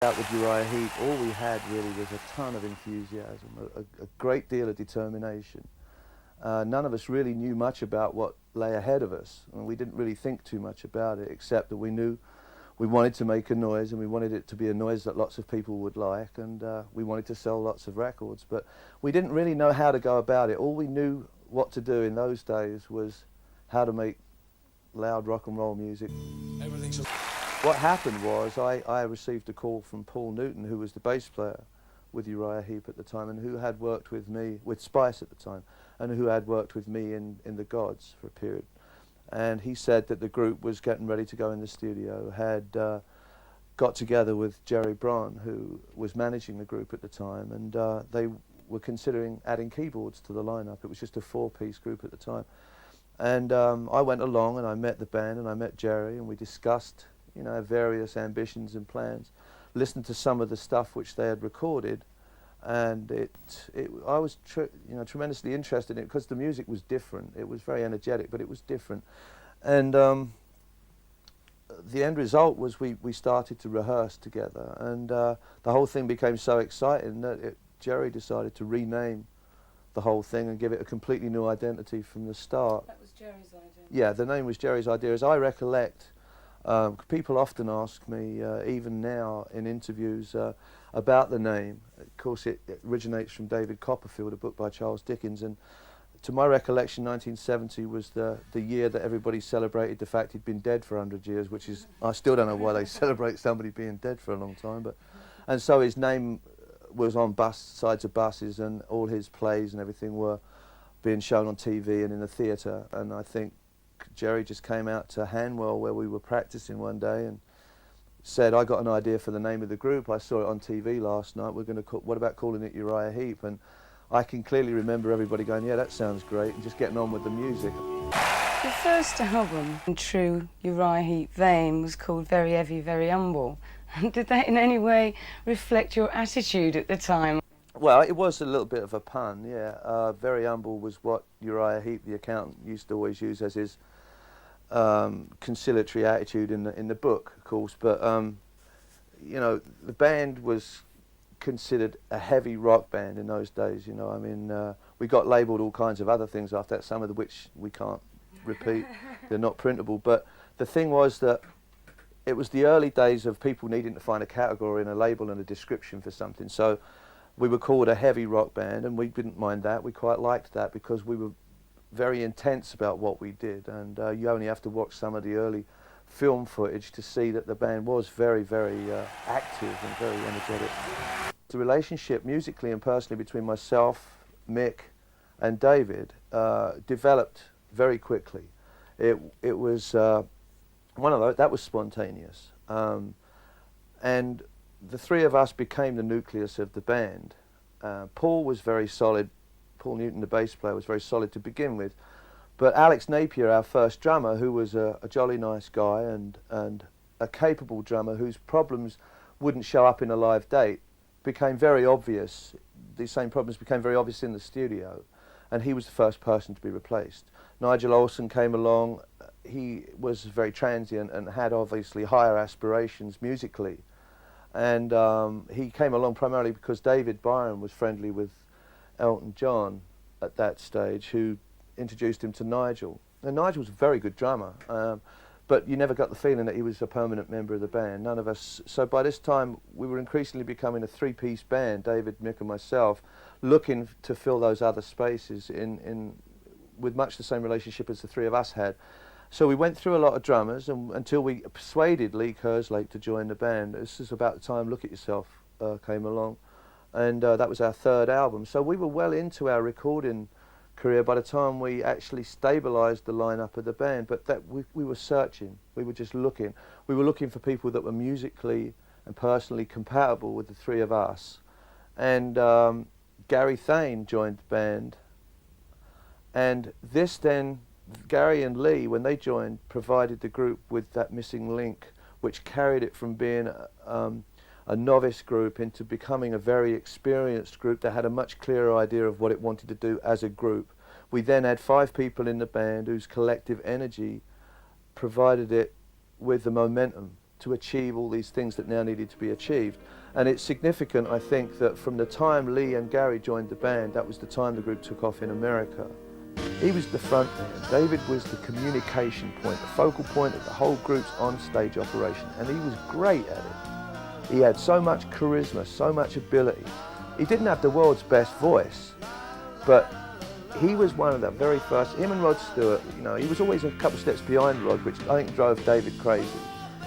Out with Uriah Heep, all we had really was a ton of enthusiasm, a great deal of determination. None of us really knew much about what lay ahead of us, and we didn't really think too much about it, except that we knew we wanted to make a noise, and we wanted it to be a noise that lots of people would like, and we wanted to sell lots of records, but we didn't really know how to go about it. All we knew what to do in those days was how to make loud rock and roll music. What happened was I received a call from Paul Newton, who was the bass player with Uriah Heep at the time, and who had worked with me, with Spice at the time, and who had worked with me in The Gods for a period. And he said that the group was getting ready to go in the studio, had got together with Jerry Braun, who was managing the group at the time, and they were considering adding keyboards to the lineup. It was just a four-piece group at the time. And I went along and I met the band and I met Jerry, and we discussed various ambitions and plans, listened to some of the stuff which they had recorded, and I was tremendously interested in it because the music was different. It was very energetic, but it was different. And the end result was we started to rehearse together, and the whole thing became so exciting that Jerry decided to rename the whole thing and give it a completely new identity from the start. That was Jerry's idea? Yeah, the name was Jerry's idea. As I recollect, people often ask me, even now in interviews, about the name. Of course, it originates from David Copperfield, a book by Charles Dickens, and to my recollection, 1970 was the year that everybody celebrated the fact he'd been dead for 100 years, which is, I still don't know why they celebrate somebody being dead for a long time, but, and so his name was on sides of buses, and all his plays and everything were being shown on TV and in the theatre, and I think Jerry just came out to Hanwell where we were practicing one day and said, I got an idea for the name of the group. I saw it on TV last night. We're going to what about calling it Uriah Heep? And I can clearly remember everybody going, yeah, that sounds great, and just getting on with the music. The first album, in true Uriah Heep vein, was called Very Heavy, Very Humble. Did that in any way reflect your attitude at the time? Well, it was a little bit of a pun, yeah. Very Humble was what Uriah Heep, the accountant, used to always use as his conciliatory attitude in the book, of course. But the band was considered a heavy rock band in those days. I mean, we got labelled all kinds of other things after that, some of which we can't repeat. They're not printable. But the thing was that it was the early days of people needing to find a category and a label and a description for something. So we were called a heavy rock band, and we didn't mind that. We quite liked that because we were very intense about what we did, and you only have to watch some of the early film footage to see that the band was very, very active and very energetic. The relationship musically and personally between myself, Mick and David developed very quickly. It was one of those that was spontaneous, and the three of us became the nucleus of the band. Paul was very solid. Paul Newton, the bass player, was very solid to begin with, but Alex Napier, our first drummer, who was a jolly nice guy and a capable drummer whose problems wouldn't show up in a live date, became very obvious. These same problems became very obvious in the studio, and he was the first person to be replaced. Nigel Olsson came along. He was very transient and had obviously higher aspirations musically, and he came along primarily because David Byron was friendly with Elton John at that stage, who introduced him to Nigel. And Nigel was a very good drummer, but you never got the feeling that he was a permanent member of the band, none of us. So by this time we were increasingly becoming a three-piece band, David, Mick and myself, looking to fill those other spaces with much the same relationship as the three of us had. So we went through a lot of drummers until we persuaded Lee Kerslake to join the band. This is about the time Look at Yourself came along, and that was our third album. So we were well into our recording career by the time we actually stabilised the lineup of the band, but that we were searching. We were just looking. We were looking for people that were musically and personally compatible with the three of us. And Gary Thane joined the band, and this then, Gary and Lee, when they joined, provided the group with that missing link, which carried it from being a novice group into becoming a very experienced group that had a much clearer idea of what it wanted to do as a group. We then had 5 people in the band whose collective energy provided it with the momentum to achieve all these things that now needed to be achieved. And it's significant, I think, that from the time Lee and Gary joined the band, that was the time the group took off in America. He was the front man. David was the communication point, the focal point of the whole group's on-stage operation, and he was great at it. He had so much charisma, so much ability. He didn't have the world's best voice, but he was one of the very first, him and Rod Stewart, you know, he was always a couple of steps behind Rod, which I think drove David crazy.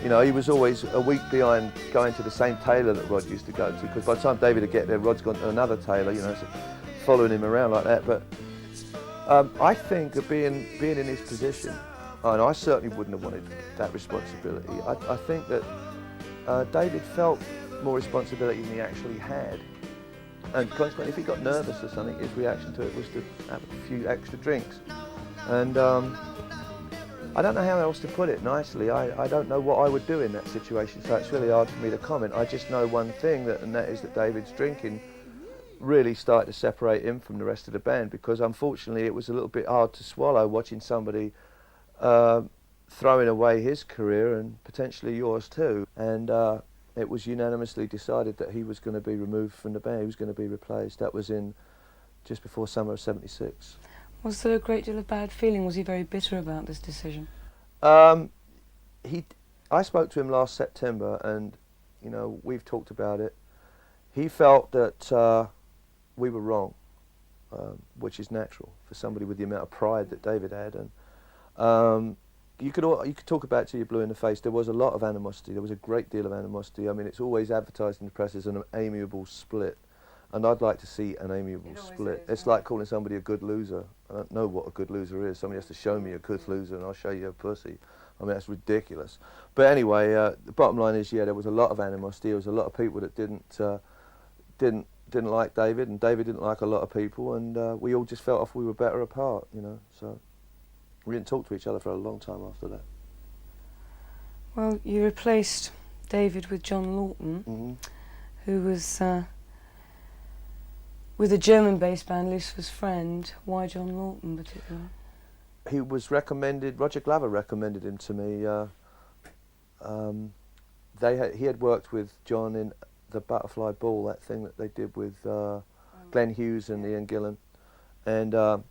You know, he was always a week behind going to the same tailor that Rod used to go to, because by the time David would get there, Rod's gone to another tailor, you know, so following him around like that. But I think that being in his position, and I certainly wouldn't have wanted that responsibility, I think that David felt more responsibility than he actually had. And consequently, if he got nervous or something, his reaction to it was to have a few extra drinks. And I don't know how else to put it nicely. I don't know what I would do in that situation, so it's really hard for me to comment. I just know one thing, and that is that David's drinking really started to separate him from the rest of the band, because unfortunately it was a little bit hard to swallow watching somebody throwing away his career and potentially yours too. And it was unanimously decided that he was going to be removed from the band, he was going to be replaced. That was in just before summer of '76. Was there a great deal of bad feeling? Was he very bitter about this decision? I spoke to him last September, and you know, we've talked about it. He felt that we were wrong, which is natural for somebody with the amount of pride that David had. And you could talk about it till you're blue in the face. There was a lot of animosity. There was a great deal of animosity. I mean, it's always advertised in the press as an amiable split, and I'd like to see an amiable split. It's like calling somebody a good loser. I don't know what a good loser is. Somebody has to show me a good loser, and I'll show you a pussy. I mean, that's ridiculous. But anyway, the bottom line is, yeah, there was a lot of animosity. There was a lot of people that didn't like David, and David didn't like a lot of people, and we all just felt off we were better apart, you know. So we didn't talk to each other for a long time after that. Well, you replaced David with John Lawton, who was with a German-based band, Lucifer's Friend. Why John Lawton particularly? He was recommended, Roger Glover recommended him to me. He had worked with John in the Butterfly Ball, that thing that they did with Glenn Hughes and Ian Gillan. And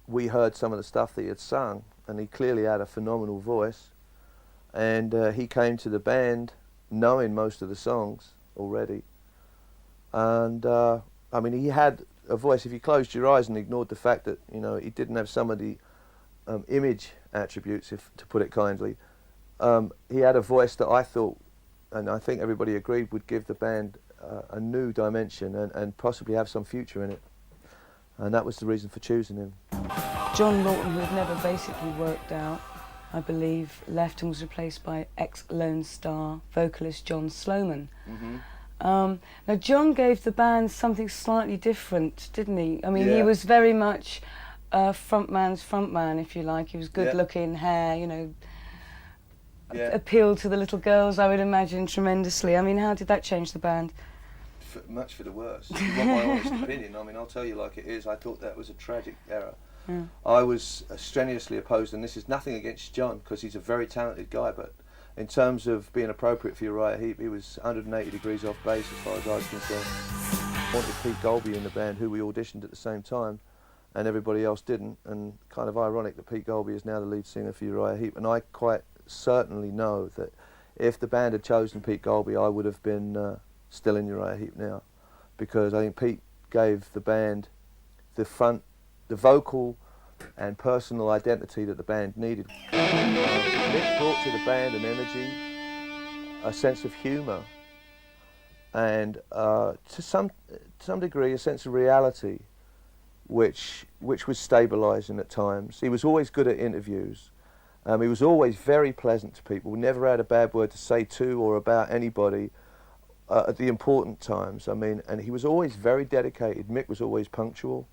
we heard some of the stuff that he had sung, and he clearly had a phenomenal voice. And he came to the band knowing most of the songs already. And I mean, he had a voice. If you closed your eyes and ignored the fact that, you know, he didn't have some of the image attributes, to put it kindly, he had a voice that I thought, and I think everybody agreed, would give the band a new dimension and possibly have some future in it. And that was the reason for choosing him. John Lawton, who had never basically worked out, I believe, left and was replaced by ex-Lone Star vocalist John Sloman. Now, John gave the band something slightly different, didn't he? I mean, he was very much frontman's frontman, if you like. He was good-looking, hair, you know, appealed to the little girls, I would imagine, tremendously. I mean, how did that change the band? Much for the worse. If you want my honest opinion, I mean, I'll tell you like it is. I thought that was a tragic error. I was strenuously opposed, and this is nothing against John, because he's a very talented guy, but in terms of being appropriate for Uriah Heep, he was 180 degrees off base as far as I was concerned. I wanted Pete Golby in the band, who we auditioned at the same time, and everybody else didn't, and kind of ironic that Pete Golby is now the lead singer for Uriah Heep, and I quite certainly know that if the band had chosen Pete Golby, I would have been still in Uriah Heep now, because I think Pete gave the band the vocal and personal identity that the band needed. Mick brought to the band an energy, a sense of humour, and to some degree a sense of reality, which was stabilising at times. He was always good at interviews. He was always very pleasant to people. Never had a bad word to say to or about anybody at the important times. I mean, and he was always very dedicated. Mick was always punctual.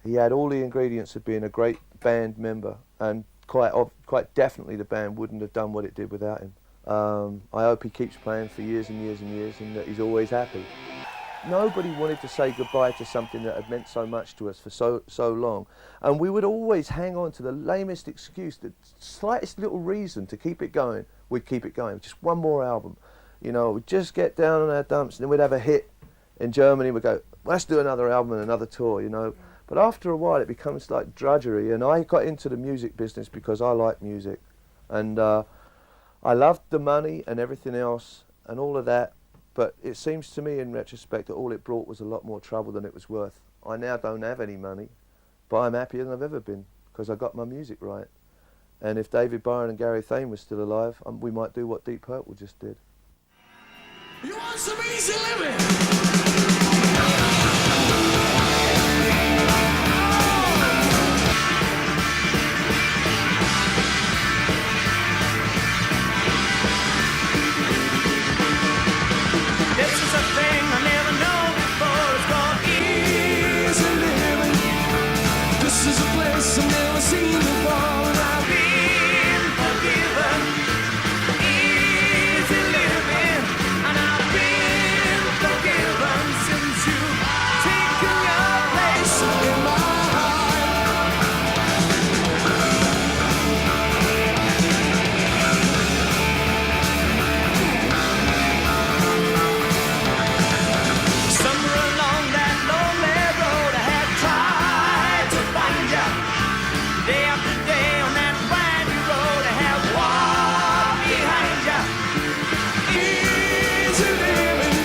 He had all the ingredients of being a great band member, and quite definitely the band wouldn't have done what it did without him. I hope he keeps playing for years and years and years, and that he's always happy. Nobody wanted to say goodbye to something that had meant so much to us for so long, and we would always hang on to the lamest excuse, the slightest little reason to keep it going. we'd keep it going. Just one more album. You know, we'd just get down on our dumps and then we'd have a hit in Germany. We'd go, let's do another album and another tour, you know. But after a while it becomes like drudgery, and I got into the music business because I like music. And I loved the money and everything else and all of that, but it seems to me in retrospect that all it brought was a lot more trouble than it was worth. I now don't have any money, but I'm happier than I've ever been because I got my music right. And if David Byron and Gary Thane were still alive, we might do what Deep Purple just did. You want some easy living? This is a thing I never known before. It's called easy living. This is a place I've never seen before, and I've been forgiven. Easy living, and I've been forgiven since you've taken your place in my somewhere along that lonely road I had tried to find you. Day after day on that windy road I have walked behind you. Easy living,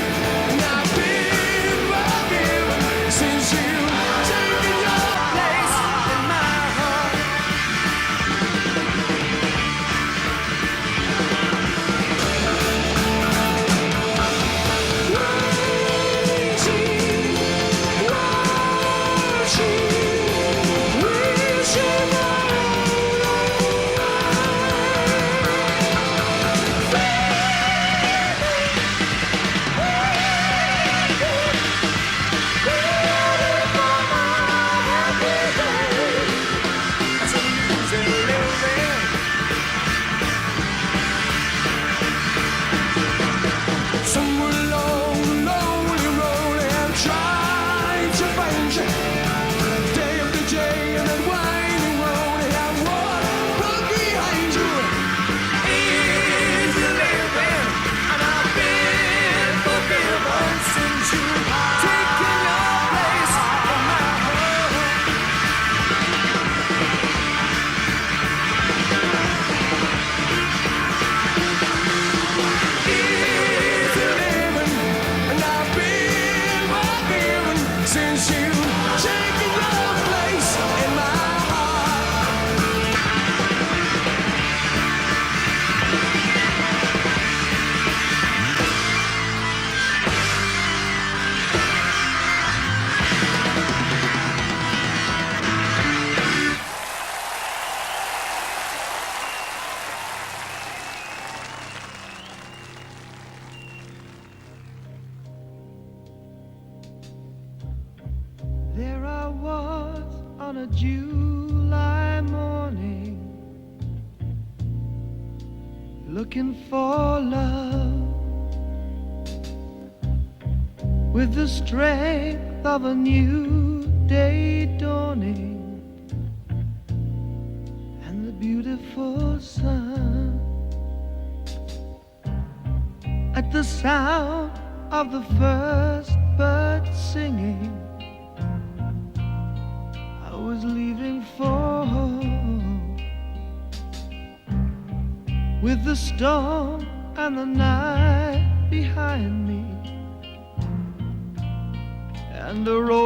and I've been forgiven since you've taken your place in my heart. Somewhere along the lonely road I'm trying to find you. Day after day on that winding road I walk behind you. Easy living, and I've been forgiven since you've taken your place in my heart. Easy living, and I've been forgiven since you've taken your place in my heart. There I was on a July morning, looking for love with the strength of a new day dawning and the beautiful sun. At the sound of the first bird singing, I was leaving for home, with the storm and the night behind me, and the road